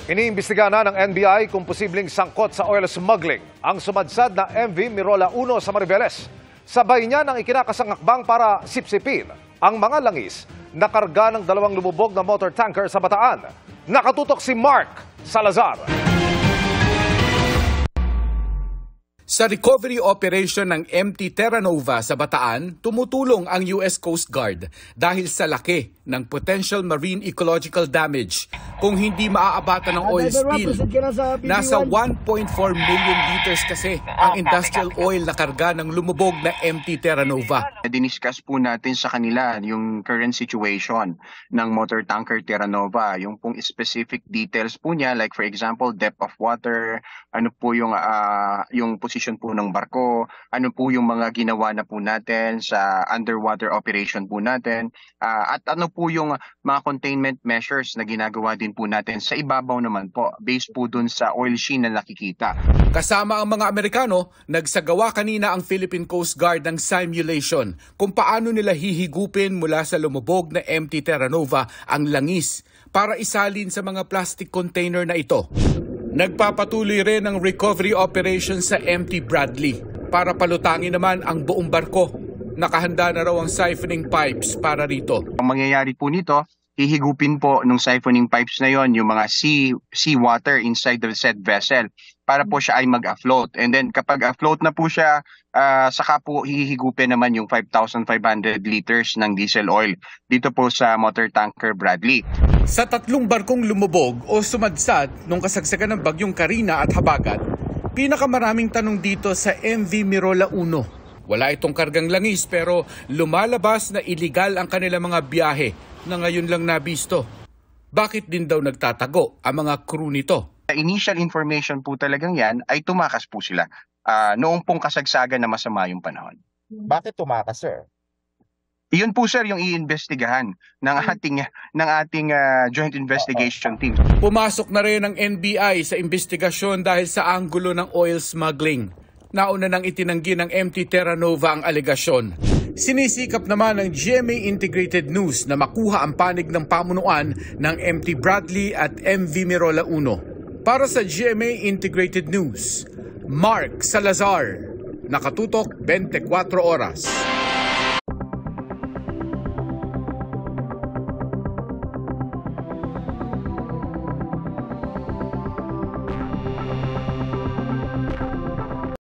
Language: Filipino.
Iniimbestiga na ng NBI kung posibleng sangkot sa oil smuggling ang sumadsad na MV Mirola 1 sa Mariveles. Sabay niya ng ikinakasangakbang para sipsipin ang mga langis na karga ng dalawang lumubog na motor tanker sa Bataan. Nakatutok si Mark Salazar. Sa recovery operation ng MT Terra Nova sa Bataan, tumutulong ang US Coast Guard dahil sa laki ng potential marine ecological damage kung hindi maaabatan ng oil spill. Nasa 1.4 million liters kasi ang industrial oil na karga ng lumubog na MT Terra Nova. Diniscuss po natin sa kanila yung current situation ng motor tanker Terra Nova, yung pong specific details po niya, like for example, depth of water, ano po yung position po ng barko, ano po yung mga ginawa na po natin sa underwater operation po natin, at ano po yung mga containment measures na ginagawa din po natin sa ibabaw naman po, based po dun sa oil sheen na nakikita. Kasama ang mga Amerikano, nagsagawa kanina ang Philippine Coast Guard ng simulation kung paano nila hihigupin mula sa lumubog na MT Terra Nova ang langis para isalin sa mga plastic container na ito. Nagpapatuloy rin ang recovery operation sa MT Bradley para palutangin naman ang buong barko. Nakahanda na raw ang siphoning pipes para rito. Ang mangyayari po nito, hihigupin po ng siphoning pipes na yon yung mga sea water inside the said vessel para po siya ay mag-afloat. And then kapag afloat na po siya, saka po hihigupin naman yung 5,500 liters ng diesel oil dito po sa motor tanker Bradley. Sa tatlong barkong lumubog o sumadsad nung kasagsagan ng bagyong Karina at Habagat, pinakamaraming tanong dito sa MV Mirola 1. Wala itong kargang langis pero lumalabas na iligal ang kanilang mga biyahe na ngayon lang nabisto. Bakit din daw nagtatago ang mga crew nito? The initial information po talagang yan ay tumakas po sila noong pong kasagsagan na masama yung panahon. Bakit tumakas, sir? Iyon po sir yung iimbestigahan ng ating joint investigation team. Pumasok na rin ang NBI sa investigasyon dahil sa anggulo ng oil smuggling. Nauna nang itinanggi ng MT Terra Nova ang alegasyon. Sinisikap naman ng GMA Integrated News na makuha ang panig ng pamunuan ng MT Bradley at MV Mirola 1. Para sa GMA Integrated News, Mark Salazar, Nakatutok 24 Oras.